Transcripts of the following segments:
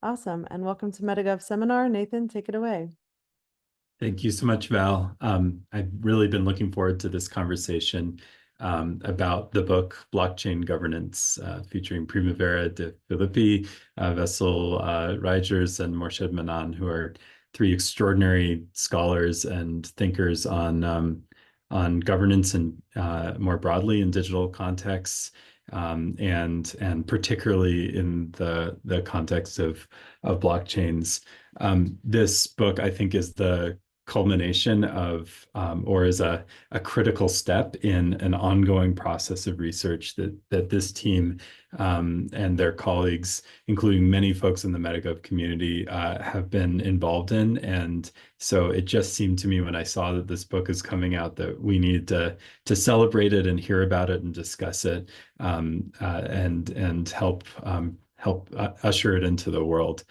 Awesome. And welcome to Metagov seminar. Nathan, take it away. Thank you so much, Val. I've really been looking forward to this conversation about the book Blockchain Governance, featuring Primavera De Filippi, Wessel Reijers, and Morshed Mannan, who are three extraordinary scholars and thinkers on governance and more broadly in digital contexts, and particularly in the context of blockchains. This book, I think, is the culmination of, or is a critical step in an ongoing process of research that this team and their colleagues, including many folks in the Metagov community, have been involved in. And so it just seemed to me when I saw that this book is coming out that we need to celebrate it and hear about it and discuss it, and help usher it into the world.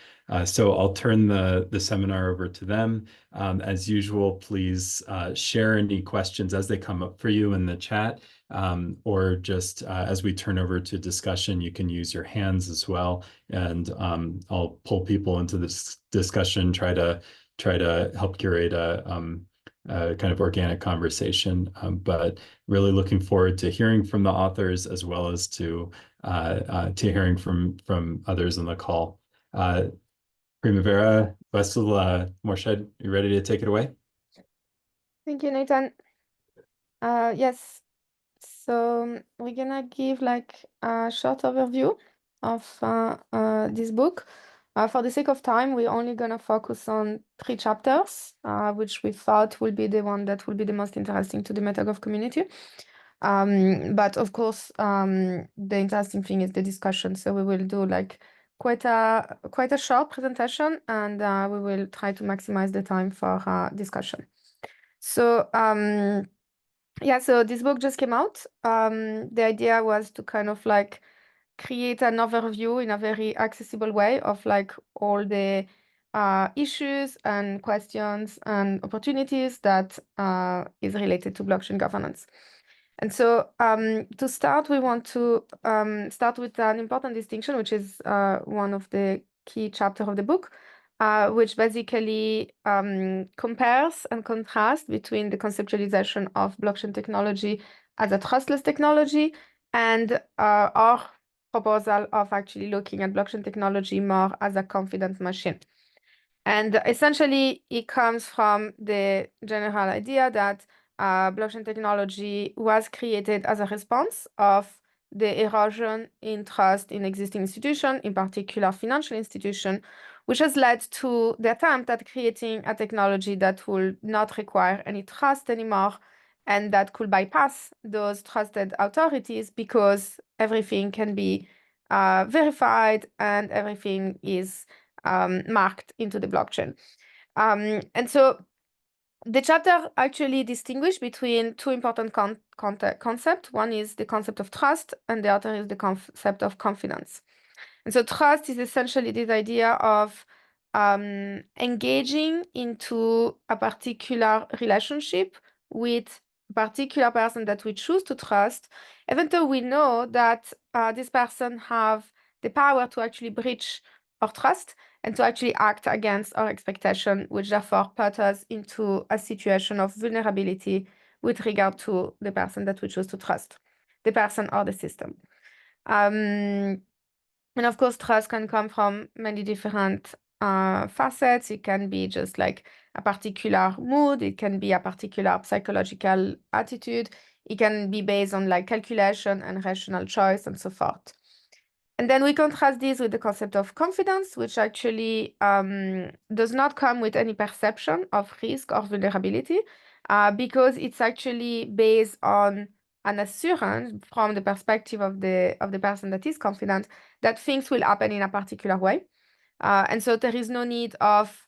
So I'll turn the seminar over to them. As usual, please share any questions as they come up for you in the chat, or just as we turn over to discussion, you can use your hands as well. And I'll pull people into this discussion, try to help curate a kind of organic conversation. But really looking forward to hearing from the authors as well as to hearing from others on the call. Primavera, Wessel, Morshed, you ready to take it away? Thank you, Nathan. Yes, so we're gonna give like a short overview of this book. For the sake of time, we're only gonna focus on 3 chapters, which we thought will be the one that will be the most interesting to the Metagov community. But of course, the interesting thing is the discussion. So we will do like quite a short presentation, and we will try to maximize the time for discussion. So yeah, so this book just came out. The idea was to kind of like create an overview in a very accessible way of like all the issues and questions and opportunities that is related to blockchain governance. And so to start, we want to start with an important distinction, which is one of the key chapters of the book, which basically compares and contrasts between the conceptualization of blockchain technology as a trustless technology and our proposal of actually looking at blockchain technology more as a confident machine. And essentially, it comes from the general idea that blockchain technology was created as a response of the erosion in trust in existing institutions, in particular financial institutions, which has led to the attempt at creating a technology that will not require any trust anymore and that could bypass those trusted authorities because everything can be verified and everything is marked into the blockchain. And so the chapter actually distinguishes between 2 important concepts. One is the concept of trust, and the other is the concept of confidence. And so trust is essentially this idea of engaging into a particular relationship with a particular person that we choose to trust, even though we know that this person have the power to actually breach our trust and to actually act against our expectation, which therefore put us into a situation of vulnerability with regard to the person that we choose to trust, the person or the system. And of course, trust can come from many different facets. It can be just like a particular mood. It can be a particular psychological attitude. It can be based on like calculation and rational choice and so forth. And then we contrast this with the concept of confidence, which actually does not come with any perception of risk or vulnerability, because it's actually based on an assurance from the perspective of the person that is confident that things will happen in a particular way. And so there is no need of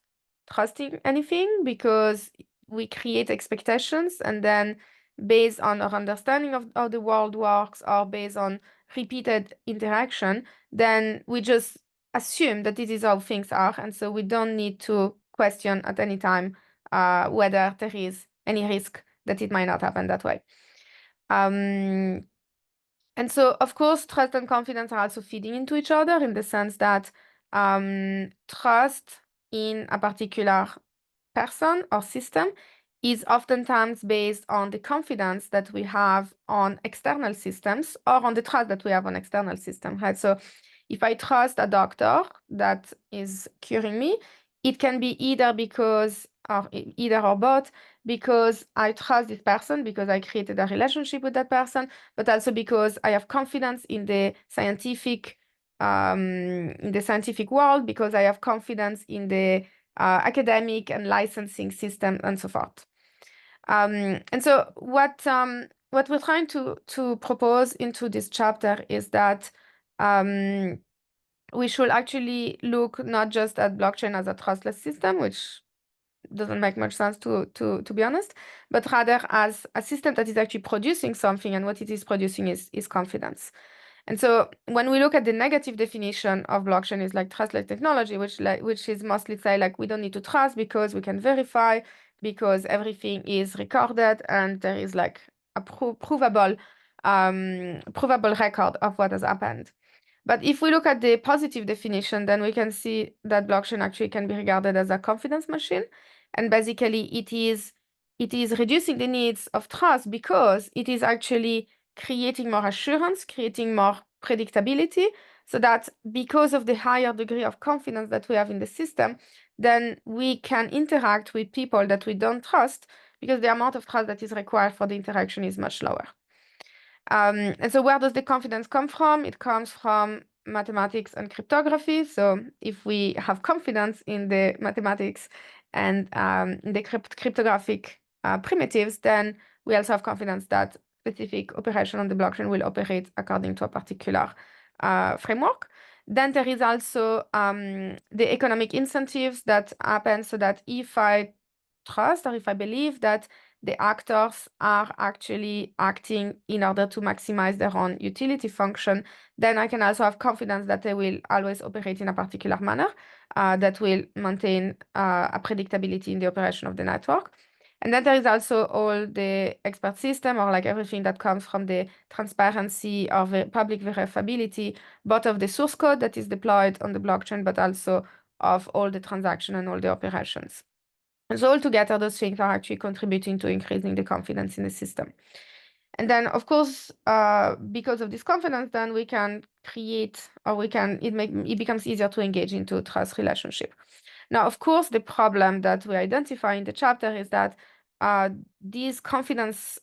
trusting anything because we create expectations, and then based on our understanding of how the world works or based on repeated interaction, then we just assume that this is how things are. And so we don't need to question at any time whether there is any risk that it might not happen that way. And so, of course, trust and confidence are also feeding into each other in the sense that trust in a particular person or system is oftentimes based on the confidence that we have on external systems or on the trust that we have on external systems, right? So if I trust a doctor that is curing me, it can be either because, or either or both, because I trust this person because I created a relationship with that person, but also because I have confidence in the scientific world, because I have confidence in the academic and licensing system and so forth. And so what we're trying to propose into this chapter is that we should actually look not just at blockchain as a trustless system, which doesn't make much sense to be honest, but rather as a system that is actually producing something, and what it is producing is confidence. And so when we look at the negative definition of blockchain is like trustless technology, which is mostly say like we don't need to trust because we can verify, because everything is recorded and there is like a provable record of what has happened. But if we look at the positive definition, then we can see that blockchain actually can be regarded as a confidence machine. And basically it is reducing the needs of trust because it is actually creating more assurance, creating more predictability, so that because of the higher degree of confidence that we have in the system, then we can interact with people that we don't trust because the amount of trust that is required for the interaction is much lower. And so where does the confidence come from? It comes from mathematics and cryptography. So if we have confidence in the mathematics and in the cryptographic primitives, then we also have confidence that specific operation on the blockchain will operate according to a particular framework. Then there is also the economic incentives that happen, so that if I trust or if I believe that the actors are actually acting in order to maximize their own utility function, then I can also have confidence that they will always operate in a particular manner that will maintain a predictability in the operation of the network. And then there is also all the expert system, or like everything that comes from the transparency or the public verifiability, both of the source code that is deployed on the blockchain, but also of all the transactions and all the operations. And so altogether, those things are actually contributing to increasing the confidence in the system. And then, of course, because of this confidence, then we can create, or it becomes easier to engage into trust relationship. Now, of course, the problem that we identify in the chapter is that this confidence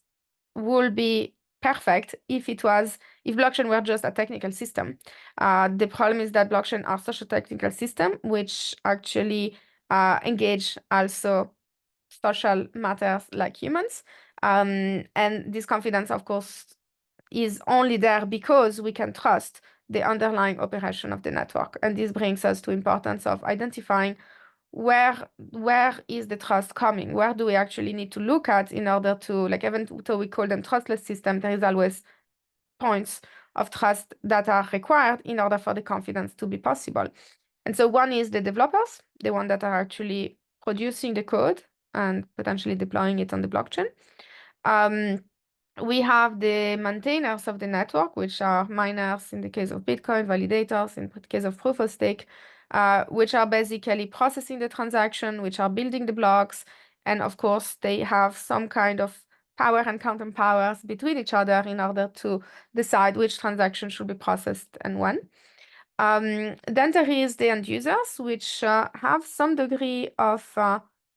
will be perfect if blockchain were just a technical system. The problem is that blockchain are such a technical system which actually engage also social matters like humans. And this confidence, of course, is only there because we can trust the underlying operation of the network. And this brings us to importance of identifying where is the trust coming? Where do we actually need to look at in order to, like, even though we call them trustless systems, there is always points of trust that are required in order for the confidence to be possible. And so one is the developers, the one that are actually producing the code and potentially deploying it on the blockchain. We have the maintainers of the network, which are miners in the case of Bitcoin, validators in the case of proof of stake, which are basically processing the transaction, which are building the blocks. And of course, they have some kind of power and counter powers between each other in order to decide which transaction should be processed and when. Then there is the end users, which have some degree of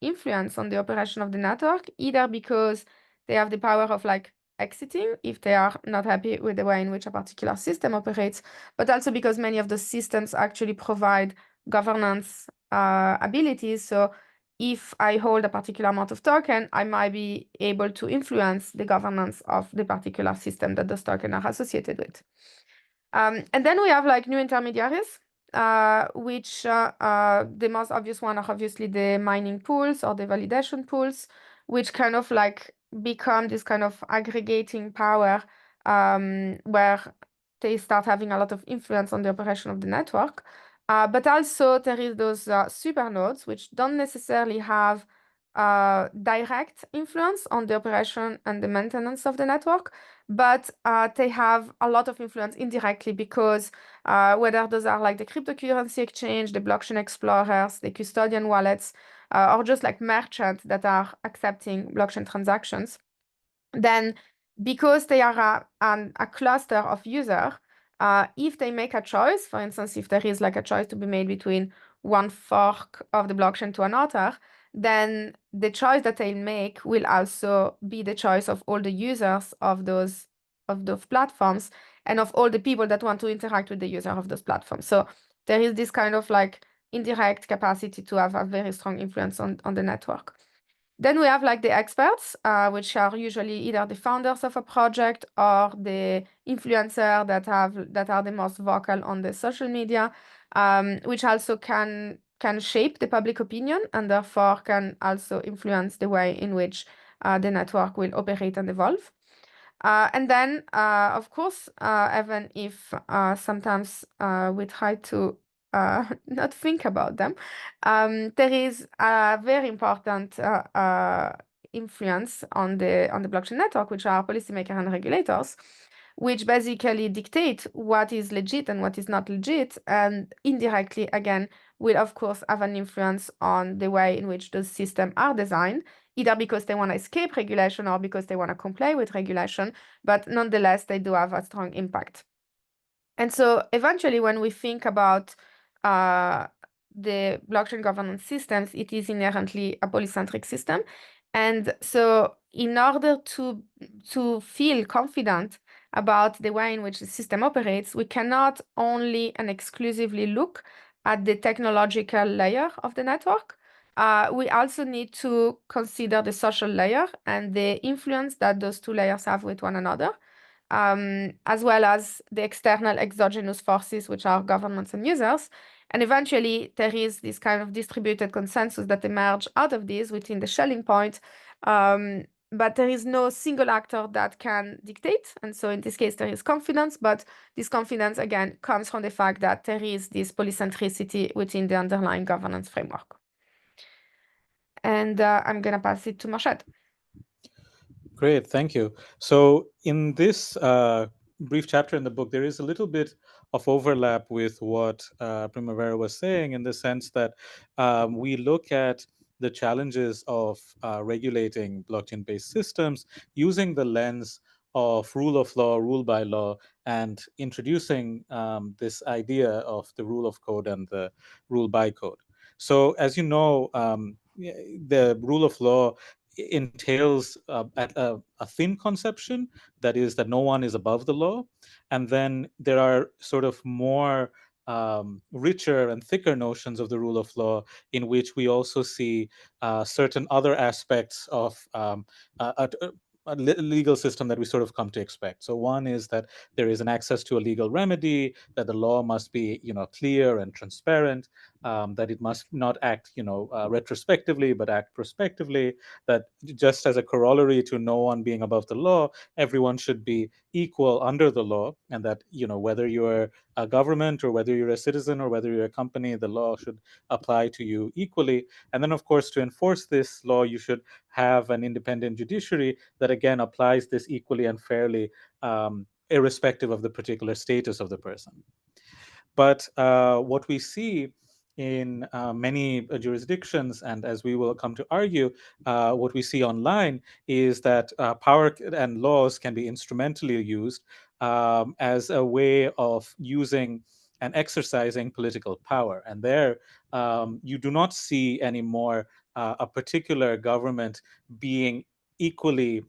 influence on the operation of the network, either because they have the power of like exiting if they are not happy with the way in which a particular system operates, but also because many of the systems actually provide governance abilities. So if I hold a particular amount of token, I might be able to influence the governance of the particular system that those tokens are associated with. And then we have like new intermediaries, which the most obvious one are obviously the mining pools or the validation pools, which kind of like become this kind of aggregating power where they start having a lot of influence on the operation of the network. But also there is those super nodes, which don't necessarily have direct influence on the operation and the maintenance of the network, but they have a lot of influence indirectly because whether those are like the cryptocurrency exchange, the blockchain explorers, the custodian wallets, or just like merchants that are accepting blockchain transactions, then because they are a cluster of users, if they make a choice, for instance, if there is like a choice to be made between one fork of the blockchain to another, then the choice that they make will also be the choice of all the users of those platforms and of all the people that want to interact with the user of those platforms. So there is this kind of like indirect capacity to have a very strong influence on the network. Then we have like the experts, which are usually either the founders of a project or the influencer that are the most vocal on the social media, which also can shape the public opinion and therefore can also influence the way in which the network will operate and evolve. And then, of course, even if sometimes we try to not think about them, there is a very important influence on the blockchain network, which are policymakers and regulators, which basically dictate what is legit and what is not legit, and indirectly, again, will of course have an influence on the way in which those systems are designed, either because they want to escape regulation or because they want to comply with regulation, but nonetheless, they do have a strong impact. And so eventually, when we think about the blockchain governance systems, it is inherently a polycentric system. And so in order to feel confident about the way in which the system operates, we cannot only and exclusively look at the technological layer of the network. We also need to consider the social layer and the influence that those two layers have with one another, as well as the external exogenous forces, which are governments and users. And eventually, there is this kind of distributed consensus that emerge out of this within the Schelling point. But there is no single actor that can dictate. And so in this case, there is confidence. But this confidence, again, comes from the fact that there is this polycentricity within the underlying governance framework. And I'm going to pass it to Morshed. Great, thank you. So in this brief chapter in the book, there is a little bit of overlap with what Primavera was saying, in the sense that we look at the challenges of regulating blockchain-based systems using the lens of rule of law, rule by law, and introducing this idea of the rule of code and the rule by code. So as you know, the rule of law entails a thin conception, that is that no one is above the law. And then there are sort of more richer and thicker notions of the rule of law, in which we also see certain other aspects of a legal system that we sort of come to expect. So one is that there is an access to a legal remedy, that the law must be, clear and transparent, that it must not act, retrospectively, but act prospectively, that just as a corollary to no one being above the law, everyone should be equal under the law, and that, whether you're a government or whether you're a citizen or whether you're a company, the law should apply to you equally. And then, of course, to enforce this law, you should have an independent judiciary that, again, applies this equally and fairly, irrespective of the particular status of the person. But what we see in many jurisdictions, and as we will come to argue, what we see online is that power and laws can be instrumentally used as a way of using and exercising political power. And there you do not see anymore a particular government being equally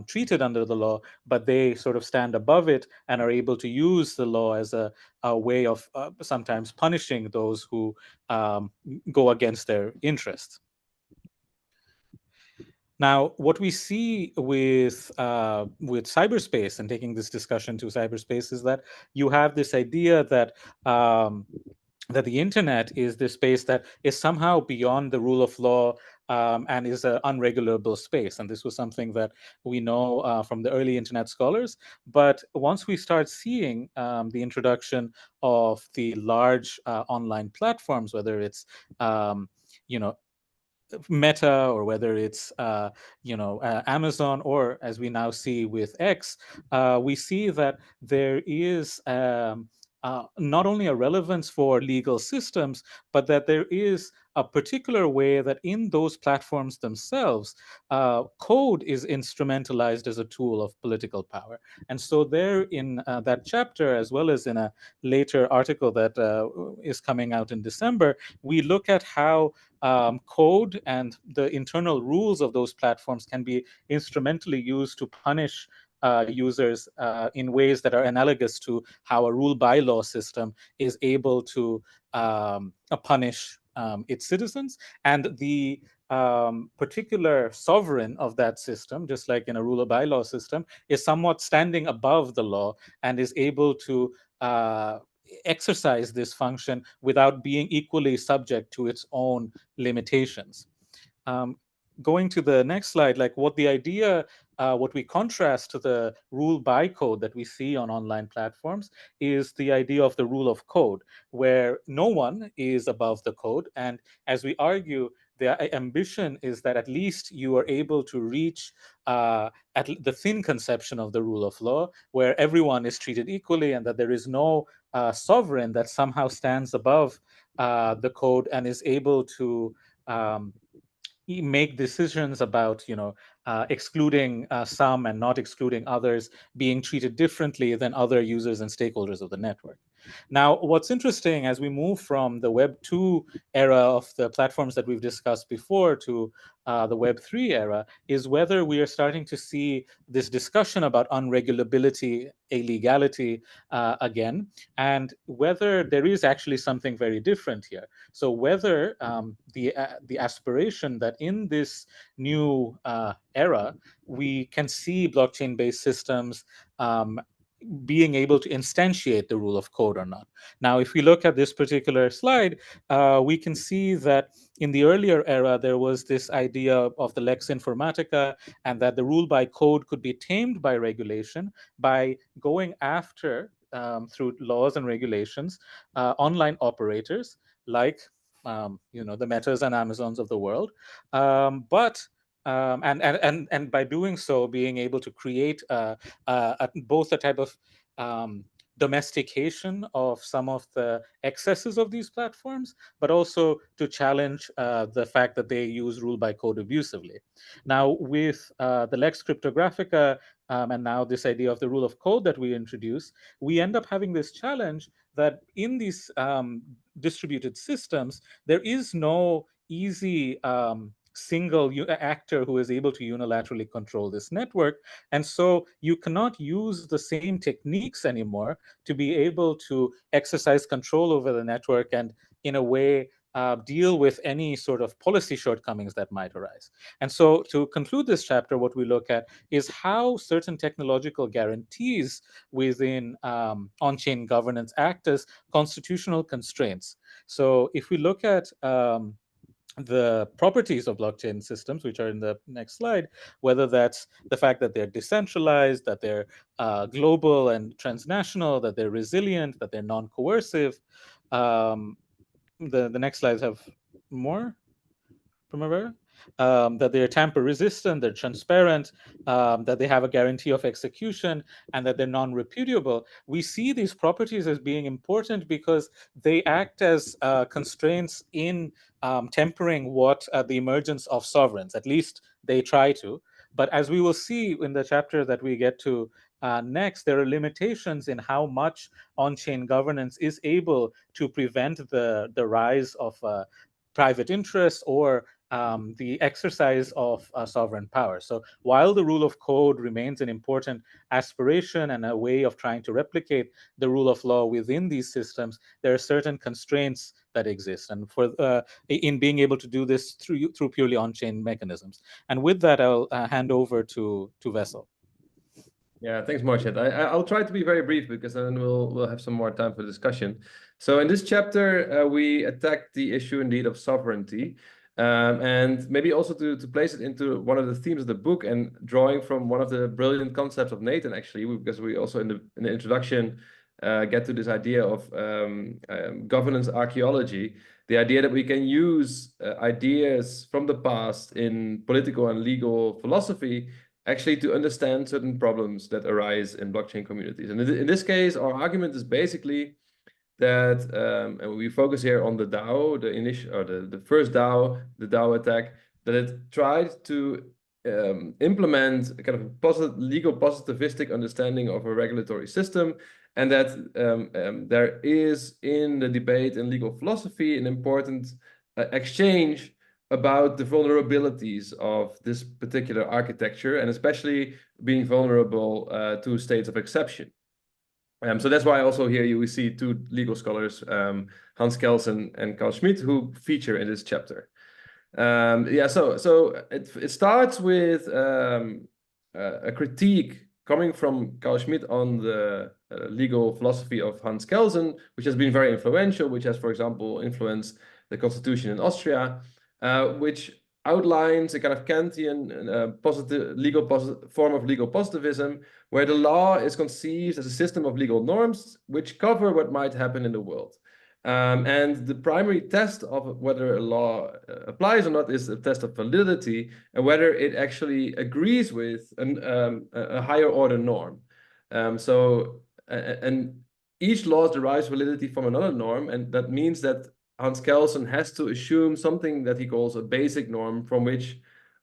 treated under the law, but they sort of stand above it and are able to use the law as a way of sometimes punishing those who go against their interests. Now, what we see with cyberspace, and taking this discussion to cyberspace, is that you have this idea that that the internet is this space that is somehow beyond the rule of law, and is an unregulable space. And this was something that we know from the early internet scholars. But once we start seeing the introduction of the large online platforms, whether it's Meta, or whether it's Amazon, or as we now see with X, we see that there is not only a relevance for legal systems, but that there is a particular way that in those platforms themselves, code is instrumentalized as a tool of political power. And so there in that chapter, as well as in a later article that is coming out in December, we look at how code and the internal rules of those platforms can be instrumentally used to punish users in ways that are analogous to how a rule by law system is able to punish its citizens. And the particular sovereign of that system, just like in a rule by law system, is somewhat standing above the law and is able to exercise this function without being equally subject to its own limitations. Going to the next slide, like what the idea, what we contrast to the rule by code that we see on online platforms is the idea of the rule of code, where no one is above the code. And as we argue, the ambition is that at least you are able to reach at the thin conception of the rule of law, where everyone is treated equally and that there is no sovereign that somehow stands above the code and is able to make decisions about, excluding some and not excluding others, being treated differently than other users and stakeholders of the network. Now, what's interesting as we move from the Web 2 era of the platforms that we've discussed before to the Web 3 era is whether we are starting to see this discussion about unregulability, illegality again, and whether there is actually something very different here. So whether the aspiration that in this new era, we can see blockchain-based systems being able to instantiate the rule of code or not. Now, if we look at this particular slide, we can see that in the earlier era, there was this idea of the Lex Informatica, and that the rule by code could be tamed by regulation by going after, through laws and regulations, online operators like the Metas and Amazons of the world, and by doing so, being able to create both a type of domestication of some of the excesses of these platforms, but also to challenge the fact that they use rule by code abusively. Now, with the Lex Cryptographica and now this idea of the rule of code that we introduce, we end up having this challenge that in these distributed systems, there is no easy single actor who is able to unilaterally control this network. And so you cannot use the same techniques anymore to be able to exercise control over the network and in a way deal with any sort of policy shortcomings that might arise. And so to conclude this chapter, what we look at is how certain technological guarantees within on-chain governance act as constitutional constraints. So if we look at the properties of blockchain systems, which are in the next slide, whether that's the fact that they're decentralized, that they're global and transnational, that they're resilient, that they're non-coercive. The next slides have more. Primavera, that they're tamper resistant, they're transparent, that they have a guarantee of execution, and that they're non-repudiable. We see these properties as being important because they act as constraints in tempering what the emergence of sovereigns, at least they try to. But as we will see in the chapter that we get to next, there are limitations in how much on-chain governance is able to prevent the rise of private interests or the exercise of sovereign power. So while the rule of code remains an important aspiration and a way of trying to replicate the rule of law within these systems, there are certain constraints that exist, and for in being able to do this through purely on-chain mechanisms. And with that, I'll hand over to Wessel. Yeah, thanks, Morshed. I'll try to be very brief because then we'll have some more time for discussion. So in this chapter, we attack the issue indeed of sovereignty, and maybe also to place it into one of the themes of the book and drawing from one of the brilliant concepts of Nathan, actually, because we also in the introduction get to this idea of governance archaeology, the idea that we can use ideas from the past in political and legal philosophy actually to understand certain problems that arise in blockchain communities. And in this case, our argument is basically that, and we focus here on the DAO, the initial, or the first DAO, the DAO attack, that it tried to implement a kind of legal positivistic understanding of a regulatory system, and that there is in the debate in legal philosophy an important exchange about the vulnerabilities of this particular architecture, and especially being vulnerable to states of exception. So that's why also here we see two legal scholars, Hans Kelsen and Carl Schmitt, who feature in this chapter. Yeah, so it starts with a critique coming from Carl Schmitt on the legal philosophy of Hans Kelsen, which has been very influential, which has, for example, influenced the constitution in Austria, which outlines a kind of Kantian form of legal positivism, where the law is conceived as a system of legal norms which cover what might happen in the world. And the primary test of whether a law applies or not is a test of validity, and whether it actually agrees with a higher order norm. And each law derives validity from another norm, and that means that Hans Kelsen has to assume something that he calls a basic norm from which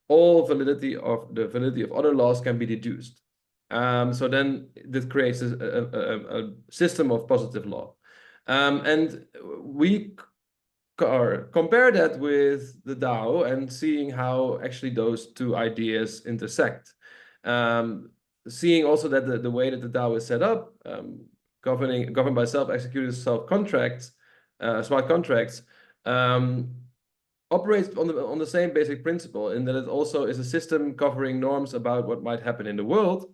all validity of other laws can be deduced. So then this creates a system of positive law. And we compare that with the DAO and seeing how actually those two ideas intersect. Seeing also that the way that the DAO is set up, governed by self-executing smart contracts, operates on the same basic principle, in that it also is a system covering norms about what might happen in the world,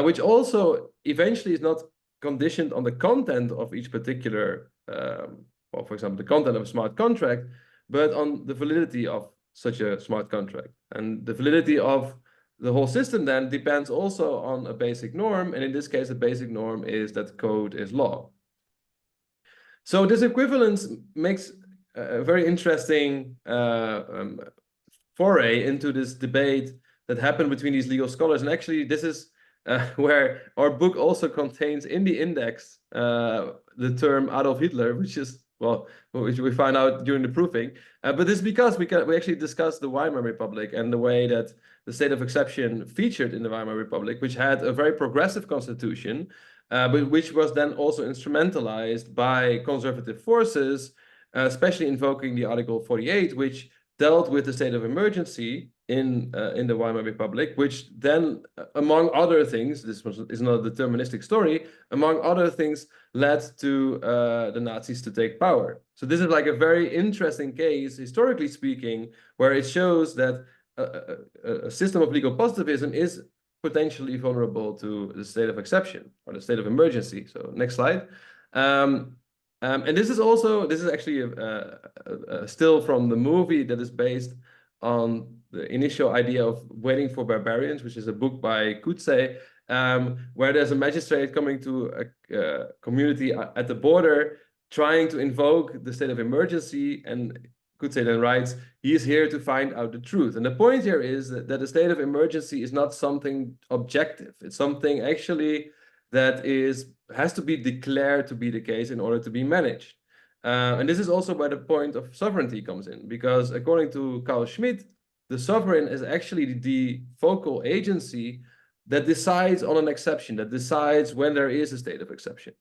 which also eventually is not conditioned on the content of each particular, well, for example, the content of a smart contract, but on the validity of such a smart contract. And the validity of the whole system then depends also on a basic norm, and in this case, the basic norm is that code is law. So this equivalence makes a very interesting foray into this debate that happened between these legal scholars. And actually, this is where our book also contains in the index the term Adolf Hitler, which is, well, which we find out during the proofing. But this is because we actually discussed the Weimar Republic and the way that the state of exception featured in the Weimar Republic, which had a very progressive constitution, but which was then also instrumentalized by conservative forces, especially invoking the Article 48, which dealt with the state of emergency in the Weimar Republic, which then, among other things, this is not a deterministic story, among other things, led to the Nazis to take power. So this is like a very interesting case, historically speaking, where it shows that a system of legal positivism is potentially vulnerable to the state of exception or the state of emergency. So next slide. And this is actually a still from the movie that is based on the initial idea of Waiting for Barbarians, which is a book by Coetzee, where there's a magistrate coming to a community at the border trying to invoke the state of emergency, and Coetzee then writes, he is here to find out the truth. And the point here is that the state of emergency is not something objective. It's something actually that has to be declared to be the case in order to be managed. And this is also where the point of sovereignty comes in, because according to Carl Schmitt, the sovereign is actually the focal agency that decides on an exception, that decides when there is a state of exception.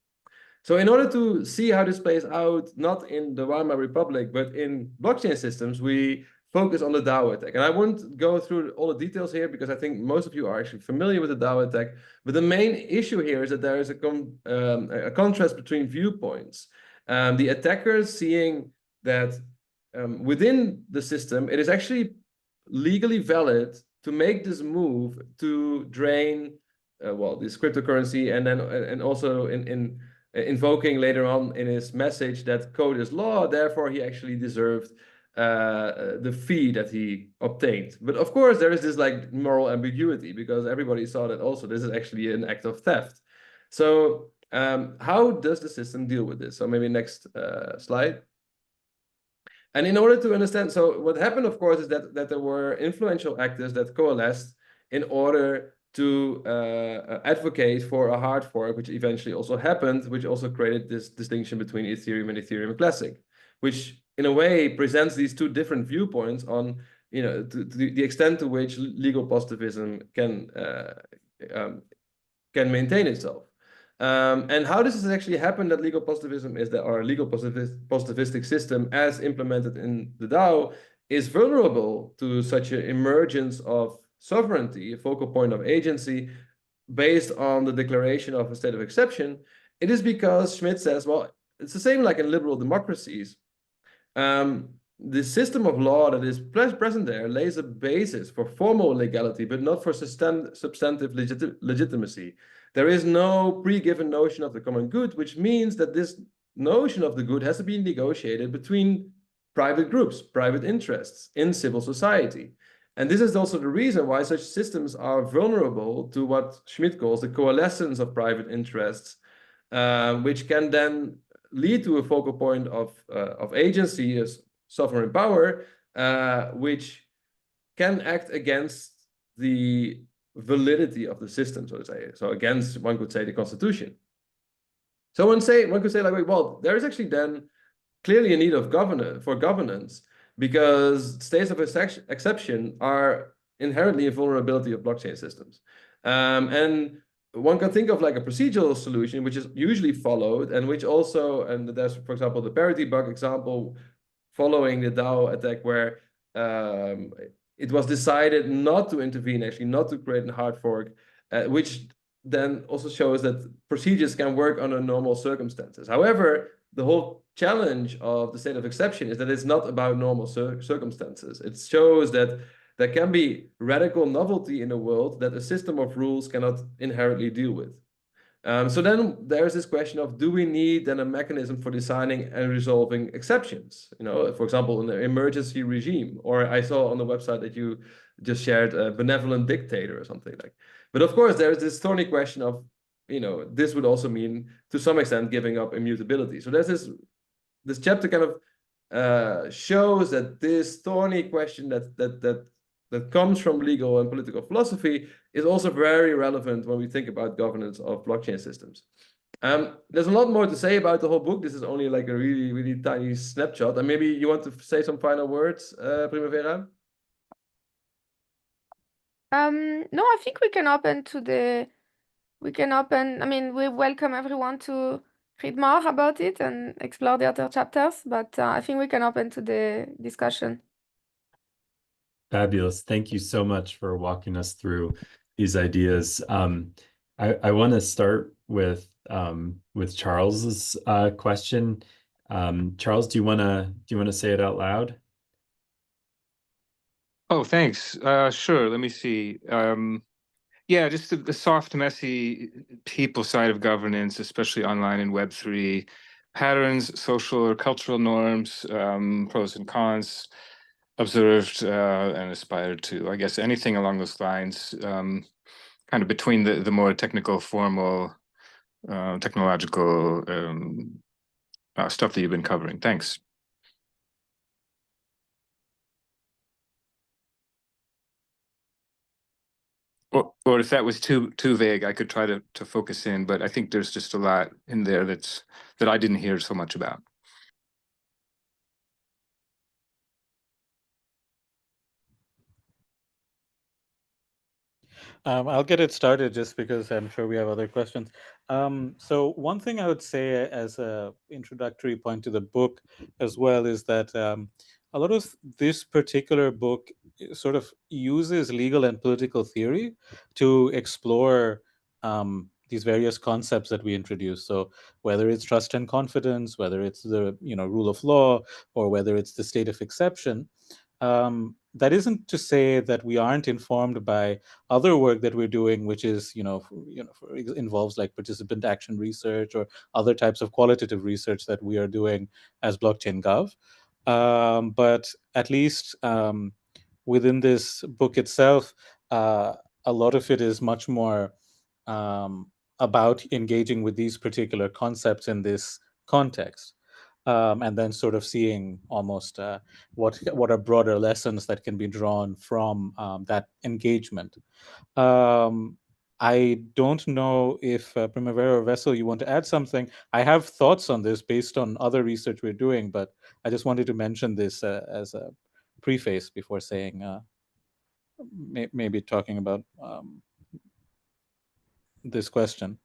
So in order to see how this plays out, not in the Weimar Republic, but in blockchain systems, we focus on the DAO attack. And I won't go through all the details here because I think most of you are actually familiar with the DAO attack. But the main issue here is that there is a contrast between viewpoints. The attackers seeing that within the system, it is actually legally valid to make this move to drain, well, this cryptocurrency, and also in invoking later on in his message that code is law, therefore he actually deserved the fee that he obtained. But of course, there is this like moral ambiguity, because everybody saw that also this is actually an act of theft. So How does the system deal with this? So maybe next slide. And in order to understand, so what happened, of course, is that there were influential actors that coalesced in order to advocate for a hard fork, which eventually also happened, which also created this distinction between Ethereum and Ethereum Classic, which in a way presents these two different viewpoints on, you know, to the extent to which legal positivism can maintain itself. And how this has actually happened that legal positivism is that our legal positivistic system as implemented in the DAO is vulnerable to such an emergence of sovereignty, a focal point of agency, based on the declaration of a state of exception. It is because Schmidt says, well, it's the same like in liberal democracies. The system of law that is present there lays a basis for formal legality, but not for substantive legitimacy. There is no pre-given notion of the common good, which means that this notion of the good has to be negotiated between private groups, private interests in civil society. And this is also the reason why such systems are vulnerable to what Schmidt calls the coalescence of private interests, which can then lead to a focal point of agency as sovereign power, which can act against the validity of the system, so to say. So against, one could say, the constitution. So one could say like, wait, well, there is actually then clearly a need of governance, because states of exception are inherently a vulnerability of blockchain systems. And one can think of like a procedural solution, which is usually followed, and which also, and there's, for example, the parity bug example following the DAO attack, where it was decided not to intervene, actually not to create a hard fork, which then also shows that procedures can work under normal circumstances. However, the whole challenge of the state of exception is that it's not about normal circumstances. It shows that there can be radical novelty in a world that a system of rules cannot inherently deal with. So then there's this question of, do we need then a mechanism for designing and resolving exceptions? You know, for example, an emergency regime, or I saw on the website that you just shared a benevolent dictator or something like. But of course, there's this thorny question of, you know, this would also mean to some extent giving up immutability. So there's this chapter kind of shows that this thorny question that comes from legal and political philosophy is also very relevant when we think about governance of blockchain systems. There's a lot more to say about the whole book. This is only like a really, really tiny snapshot. And maybe you want to say some final words, Primavera? No, I think we can open, I mean, we welcome everyone to read more about it and explore the other chapters, but I think we can open to the discussion. Fabulous. Thank you so much for walking us through these ideas. I want to start with Charles's question. Charles, do you want to say it out loud? Oh, thanks. Sure. Let me see. Yeah, just the soft, messy people side of governance, especially online in Web3, patterns, social or cultural norms, pros and cons, observed and aspired to. I guess anything along those lines, kind of between the more technical, formal, technological stuff that you've been covering. Thanks. Or if that was too vague, I could try to focus in, but I think there's just a lot in there that I didn't hear so much about. I'll get it started just because I'm sure we have other questions. So one thing I would say as an introductory point to the book as well is that a lot of this particular book sort of uses legal and political theory to explore these various concepts that we introduce. So whether it's trust and confidence, whether it's the rule of law, or whether it's the state of exception, that isn't to say that we aren't informed by other work that we're doing, which is involves like participant action research or other types of qualitative research that we are doing as Blockchain Gov. But at least within this book itself, a lot of it is much more about engaging with these particular concepts in this context. And then sort of seeing almost what are broader lessons that can be drawn from that engagement. I don't know if Primavera or Wessel, you want to add something. I have thoughts on this based on other research we're doing, but I just wanted to mention this as a preface before saying, maybe talking about this question.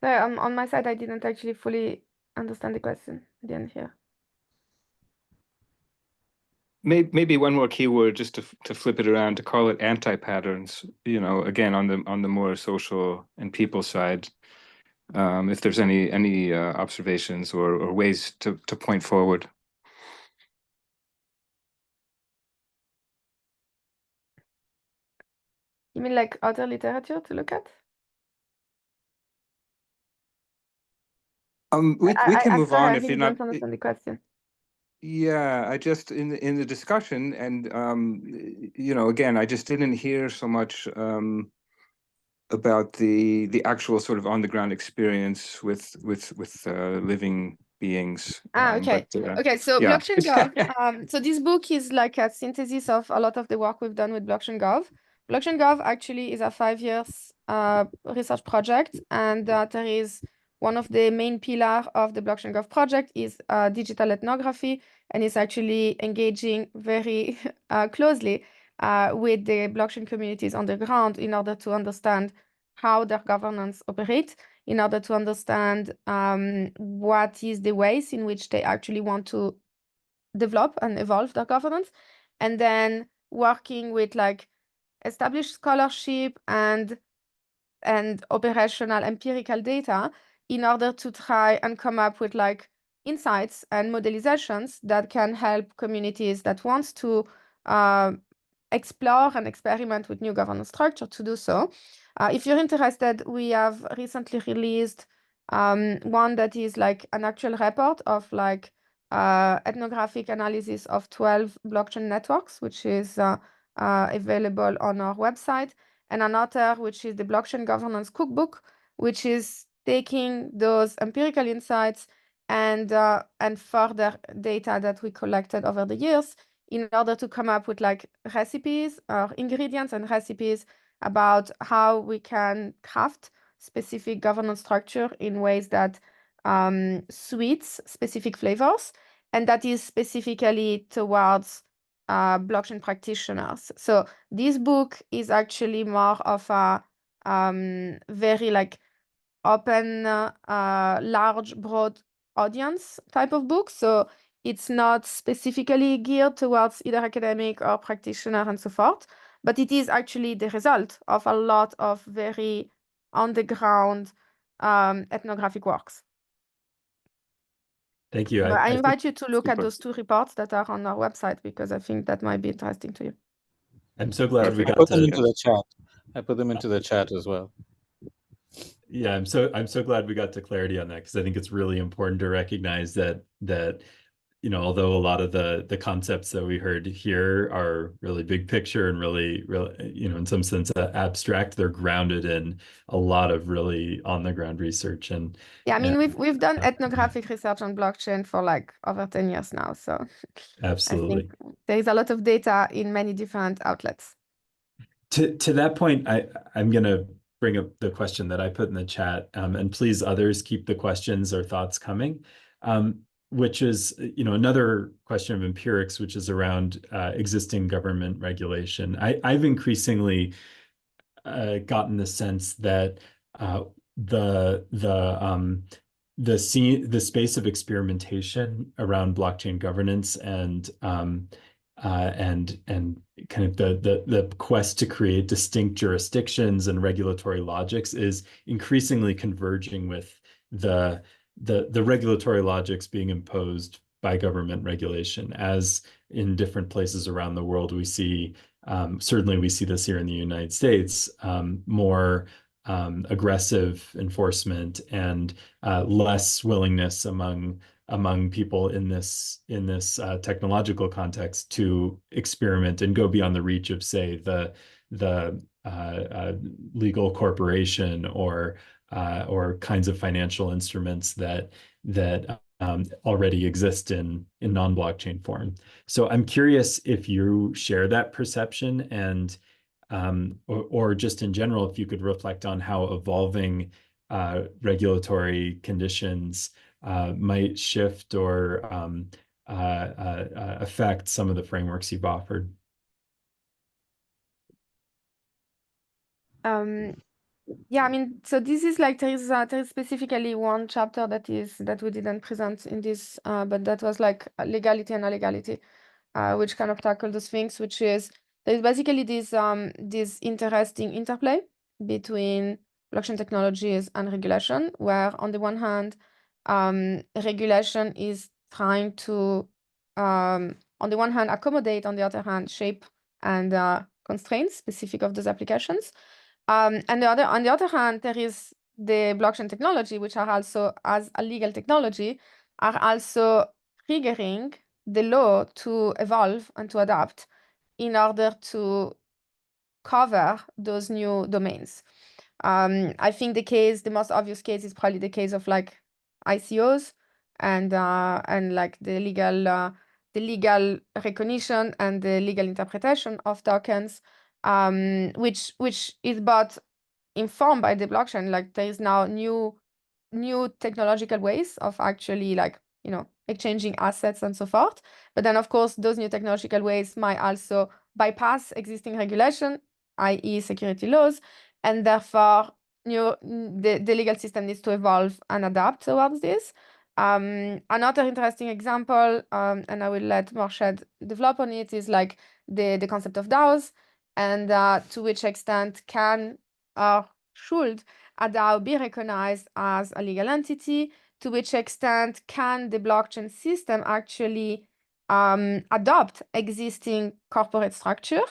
So on my side, I didn't actually fully understand the question. I didn't hear. Maybe one more keyword just to flip it around, to call it anti-patterns, you know, again on the more social and people side. If there's any observations or ways to point forward. You mean like other literature to look at? We can move sorry, on I if really you're not. don't understand the question. Yeah, I just in the discussion, and you know, again, I just didn't hear so much about the actual sort of on the ground experience with living beings. Okay. Okay, so yeah. Blockchain Gov. So this book is like a synthesis of a lot of the work we've done with Blockchain Gov. Blockchain Gov actually is a 5 years research project, and there is one of the main pillars of the Blockchain Gov project is digital ethnography, and it's actually engaging very closely with the blockchain communities on the ground in order to understand how their governance operates, in order to understand what is the ways in which they actually want to develop and evolve their governance, and then working with like established scholarship and operational empirical data in order to try and come up with like insights and modelizations that can help communities that wants to explore and experiment with new governance structure to do so. If you're interested, we have recently released one that is like an actual report of like ethnographic analysis of 12 blockchain networks, which is available on our website, and another which is the Blockchain Governance Cookbook, which is taking those empirical insights and further data that we collected over the years in order to come up with like recipes or ingredients and recipes about how we can craft specific governance structure in ways that suits specific flavors, and that is specifically towards blockchain practitioners. So this book is actually more of a very like open, large, broad audience type of book. So it's not specifically geared towards either academic or practitioner and so forth, but it is actually the result of a lot of very on the ground ethnographic works. Thank you. I think invite you to look at super. those 2 reports that are on our website, because I think that might be interesting to you. I'm so glad we Perfect. got Put them to. into the chat. I put them into the chat as well. Yeah, I'm so glad we got to clarity on that, because I think it's really important to recognize that you know, although a lot of the concepts that we heard here are really big picture and really, you know, in some sense abstract, they're grounded in a lot of really on the ground research. And yeah, I mean, we've done ethnographic research on blockchain for like over 10 years now. So absolutely. I think there is a lot of data in many different outlets. To that point, I'm going to bring up the question that I put in the chat, and please others keep the questions or thoughts coming, which is, you know, another question of empirics, which is around existing government regulation. I've increasingly gotten the sense that the space of experimentation around blockchain governance and kind of the quest to create distinct jurisdictions and regulatory logics is increasingly converging with the regulatory logics being imposed by government regulation. As in different places around the world, we see, certainly we see this here in the United States, more aggressive enforcement and less willingness among among people in this technological context to experiment and go beyond the reach of, say, the legal corporation or kinds of financial instruments that already exist in non-blockchain form. So I'm curious if you share that perception, and or just in general, if you could reflect on how evolving regulatory conditions might shift or affect some of the frameworks you've offered. Yeah, I mean, so this is like there is specifically one chapter that we didn't present in this, but that was like legality and illegality, which kind of tackle those things, which is there's basically this interesting interplay between blockchain technologies and regulation, where on the one hand, regulation is trying to on the one hand accommodate, on the other hand shape and constraints specific of those applications. And on the other hand, there is the blockchain technology, which are also, as a legal technology, are also triggering the law to evolve and to adapt in order to cover those new domains. I think the most obvious case is probably the case of like ICOs and like the legal recognition and the legal interpretation of tokens, which is both informed by the blockchain. Like there is now new technological ways of actually like, exchanging assets and so forth. But then of course, those new technological ways might also bypass existing regulation, i.e. security laws, and therefore the legal system needs to evolve and adapt towards this. Another interesting example, and I will let Morshed develop on it, is like the concept of DAOs, and to which extent can or should a DAO be recognized as a legal entity? To which extent can the blockchain system actually adopt existing corporate structure?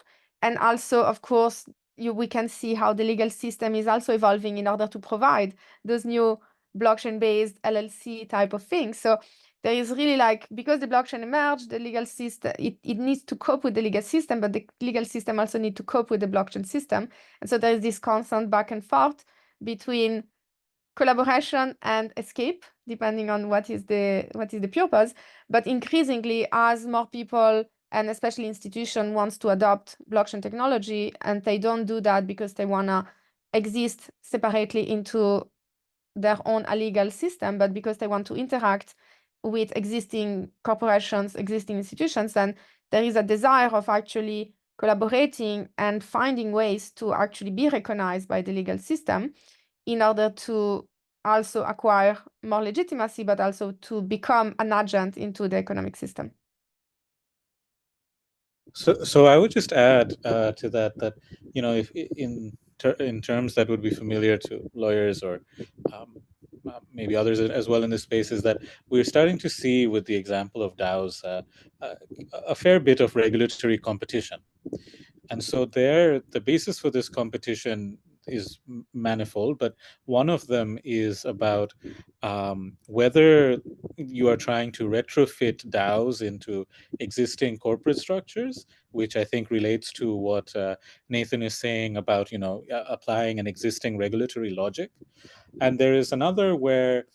And also, of course, we can see how the legal system is also evolving in order to provide those new blockchain-based LLC type of things. So there is really like, because the blockchain emerged, the legal system, it needs to cope with the legal system, but the legal system also needs to cope with the blockchain system. And so there is this constant back and forth between collaboration and escape, depending on what is the purpose. But increasingly, as more people and especially institution wants to adopt blockchain technology, and they don't do that because they wanna exist separately into their own legal system, but because they want to interact with existing corporations, existing institutions, then there is a desire of actually collaborating and finding ways to actually be recognized by the legal system in order to also acquire more legitimacy, but also to become an agent into the economic system. So I would just add to that if in terms that would be familiar to lawyers or maybe others as well in this space, is that we're starting to see with the example of DAOs a fair bit of regulatory competition. And so the basis for this competition is manifold, but one of them is about whether you are trying to retrofit DAOs into existing corporate structures, which I think relates to what Nathan is saying about applying an existing regulatory logic. And there is another where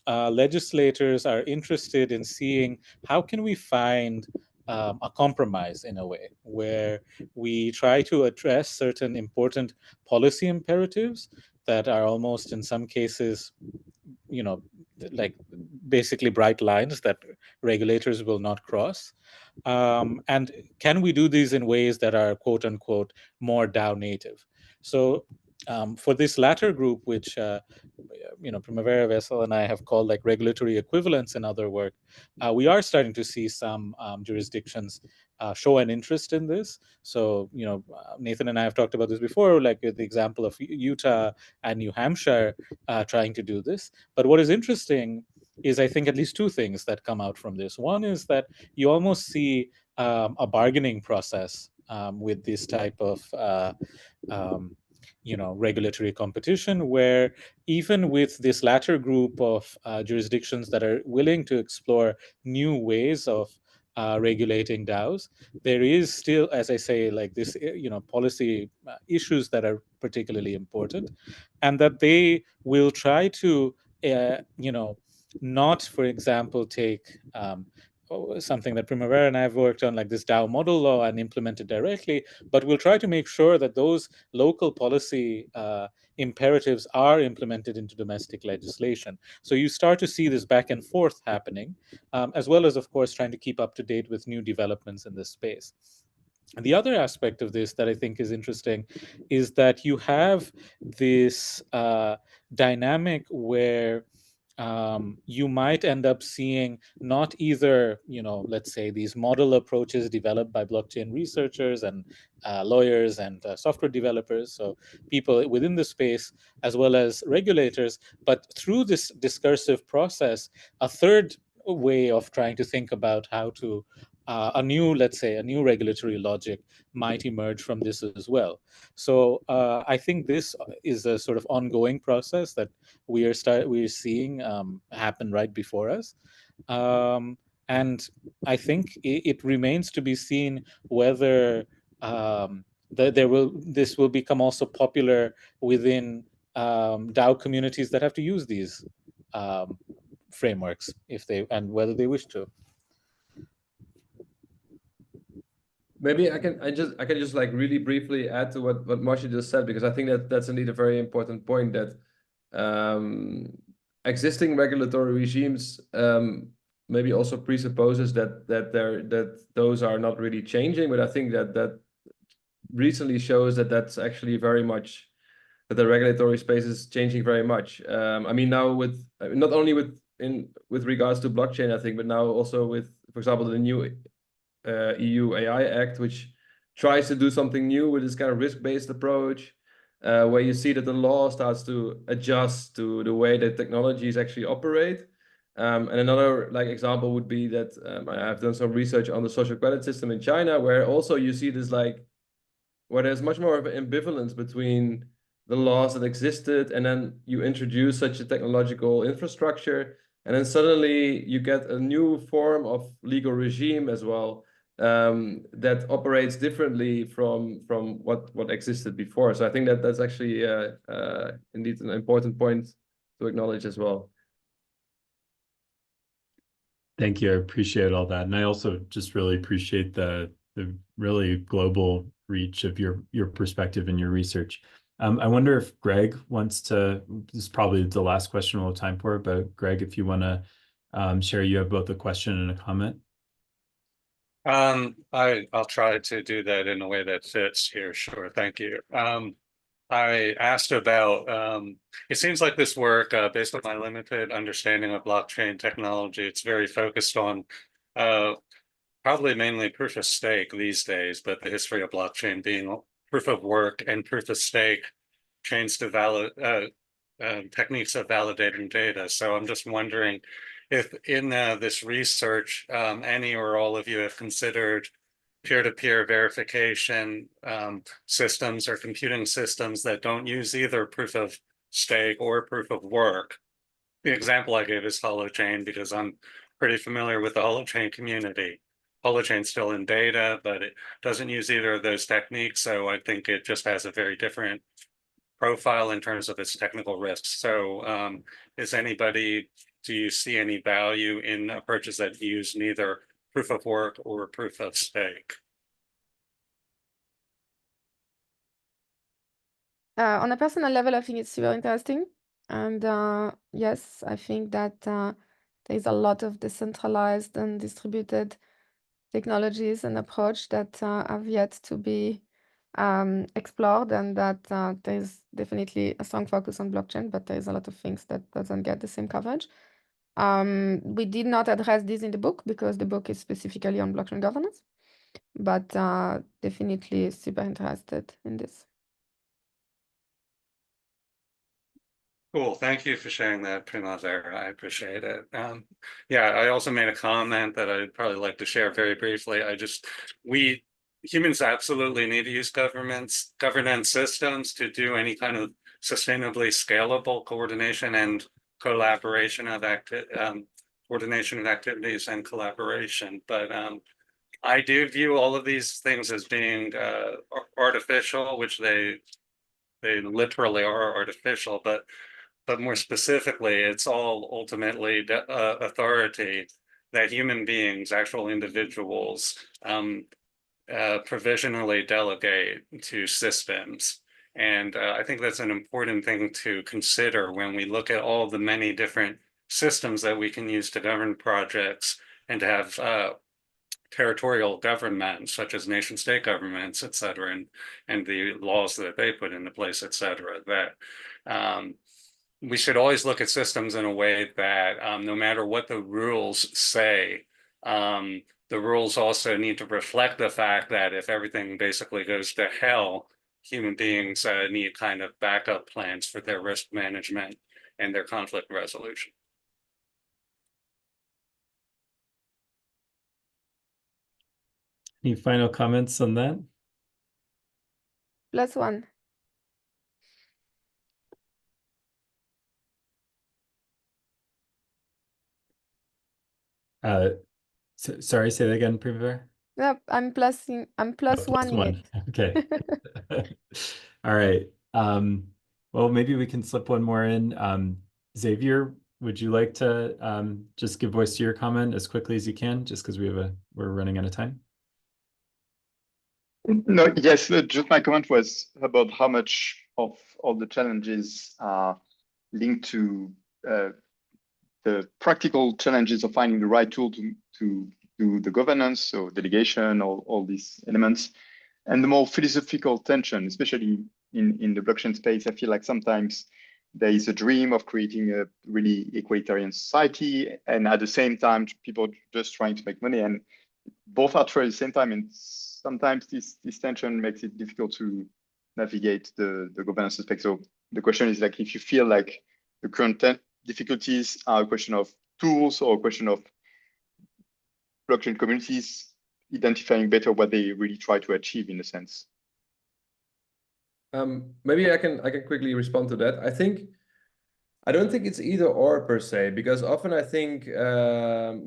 legislators are interested in seeing how can we find a compromise in a way where we try to address certain important policy imperatives that are almost in some cases, like basically bright lines that regulators will not cross. And can we do these in ways that are quote unquote more DAO native? So for this latter group, which Primavera, Wessel, and I have called like regulatory equivalence in other work, we are starting to see some jurisdictions show an interest in this. So Nathan and I have talked about this before, like the example of Utah and New Hampshire trying to do this. But what is interesting is I think at least two things that come out from this. One is that you almost see a bargaining process with this type of regulatory competition, where even with this latter group of jurisdictions that are willing to explore new ways of regulating DAOs, there is still, as I say, like this, policy issues that are particularly important, and that they will try to, not, for example, take something that Primavera and I have worked on, like this DAO model law, and implement it directly, but we'll try to make sure that those local policy imperatives are implemented into domestic legislation. So you start to see this back and forth happening, as well as, of course, trying to keep up to date with new developments in this space. The other aspect of this that I think is interesting is that you have this dynamic where you might end up seeing not either, let's say, these model approaches developed by blockchain researchers and lawyers and software developers, so people within the space, as well as regulators, but through this discursive process, a third way of trying to think about how to a new regulatory logic might emerge from this as well. So I think this is a sort of ongoing process that we are seeing happen right before us. And I think it remains to be seen whether this will become also popular within DAO communities that have to use these frameworks, and whether they wish to. Maybe I can just like really briefly add to what Morshed just said, because I think that's indeed a very important point, that existing regulatory regimes maybe also presupposes that those are not really changing, but I think that recently shows that that's actually very much that the regulatory space is changing very much. I mean, now with not only with regards to blockchain, I think, but now also with, for example, the new EU AI Act, which tries to do something new with this kind of risk-based approach, where you see that the law starts to adjust to the way that technologies actually operate. And another example would be that I've done some research on the social credit system in China, where also you see this where there's much more of an ambivalence between the laws that existed, and then you introduce such a technological infrastructure, and then suddenly you get a new form of legal regime as well, that operates differently from what existed before. So I think that's actually indeed an important point to acknowledge as well. Thank you. I appreciate all that. And I also just really appreciate the really global reach of your perspective and your research. I wonder if Greg wants to, this is probably the last question we'll have time for, but Greg, if you want to share, you have both a question and a comment. I'll try to do that in a way that fits here. Sure. Thank you. I asked about, it seems like this work, based on my limited understanding of blockchain technology, it's very focused on probably mainly proof of stake these days, but the history of blockchain being proof of work and proof of stake chains to techniques of validating data. So I'm just wondering if in this research, any or all of you have considered peer-to-peer verification systems or computing systems that don't use either proof of stake or proof of work. The example I gave is Holochain, because I'm pretty familiar with the Holochain community. Holochain's still in beta, but it doesn't use either of those techniques. So I think it just has a very different profile in terms of its technical risks. So do you see any value in approaches that use neither proof of work or proof of stake? On a personal level, I think it's super interesting. And yes, I think that there's a lot of decentralized and distributed technologies and approach that have yet to be explored, and that there's definitely a strong focus on blockchain, but there's a lot of things that doesn't get the same coverage. We did not address this in the book because the book is specifically on blockchain governance, but definitely super interested in this. Cool. Thank you for sharing that, Primavera. I appreciate it. Yeah, I also made a comment that I'd probably like to share very briefly. humans absolutely need to use governance systems to do any kind of sustainably scalable coordination and collaboration of coordination of activities and collaboration. But I do view all of these things as being artificial, which they literally are artificial, but more specifically, it's all ultimately authority that human beings, actual individuals, provisionally delegate to systems. And I think that's an important thing to consider when we look at all the many different systems that we can use to govern projects and to have territorial governments, such as nation state governments, et cetera, and the laws that they put into place, et cetera, that we should always look at systems in a way that no matter what the rules say, the rules also need to reflect the fact that if everything basically goes to hell, human beings need kind of backup plans for their risk management and their conflict resolution. Any final comments on that? +1. Sorry, say that again, Primavera. Yep, I'm plus Oh, +1 in +1. it. Okay. All right. Well, maybe we can slip one more in. Xavier, would you like to just give voice to your comment as quickly as you can, just because we're running out of time? No, yes, just my comment was about how much of all the challenges are linked to the practical challenges of finding the right tool to do the governance, so delegation, all these elements, and the more philosophical tension, especially in the blockchain space. I feel like sometimes there is a dream of creating a really egalitarian society, and at the same time, people just trying to make money, and both are true at the same time. And sometimes this tension makes it difficult to navigate the governance aspect. So the question is like, if you feel like the current difficulties are a question of tools or a question of blockchain communities identifying better what they really try to achieve in a sense. Maybe I can quickly respond to that. I don't think it's either or per se, because often I think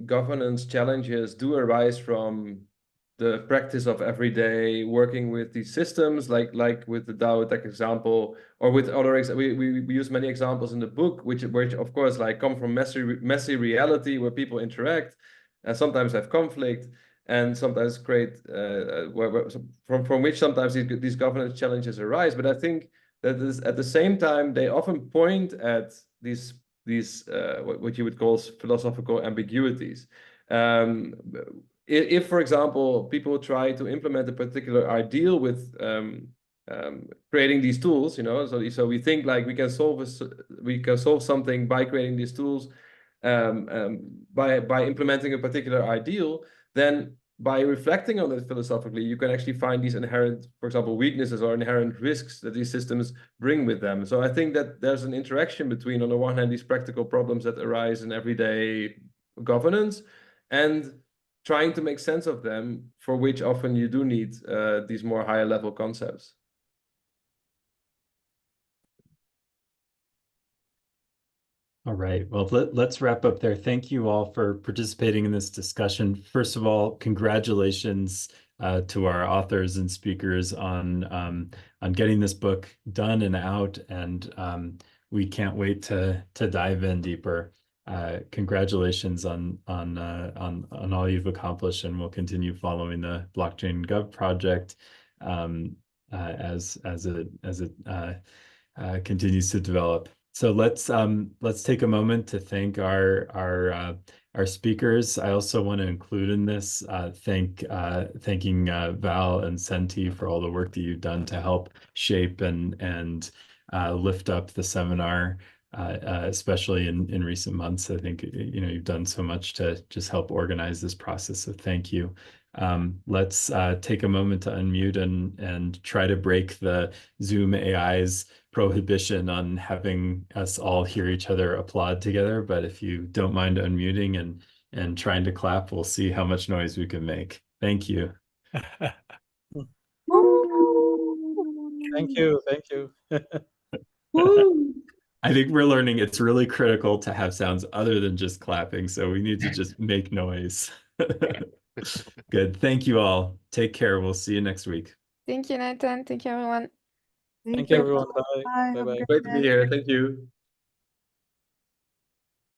governance challenges do arise from the practice of everyday working with these systems, like with the DAO tech example, or with other we use many examples in the book, which of course like come from messy reality where people interact and sometimes have conflict and sometimes create from which sometimes these governance challenges arise. But I think that at the same time they often point at these what you would call philosophical ambiguities. If, for example, people try to implement a particular ideal with creating these tools, so we think like we can solve something by creating these tools, by implementing a particular ideal, then by reflecting on it philosophically, you can actually find these inherent, for example, weaknesses or inherent risks that these systems bring with them. So I think that there's an interaction between, on the one hand, these practical problems that arise in everyday governance and trying to make sense of them, for which often you do need these more higher level concepts. All right, well, let's wrap up there. Thank you all for participating in this discussion. First of all, congratulations to our authors and speakers on getting this book done and out, and we can't wait to dive in deeper. Congratulations on all you've accomplished, and we'll continue following the Blockchain Gov project as it continues to develop. So let's take a moment to thank our speakers. I also want to include in this thanking Val and Senti for all the work that you've done to help shape and lift up the seminar, especially in recent months. I think you've done so much to just help organize this process. So thank you. Let's take a moment to unmute and try to break the Zoom AI's prohibition on having us all hear each other applaud together. But if you don't mind unmuting and trying to clap, we'll see how much noise we can make. Thank you. Thank you. Thank you. Woo! I think we're learning it's really critical to have sounds other than just clapping. So we need to just make noise. Good. Thank you all. Take care. We'll see you next week. Thank you, Nathan. Thank you, everyone. Thank you, everyone. Bye. Bye. Have a Bye-bye. great Great to be day. here. Thank you.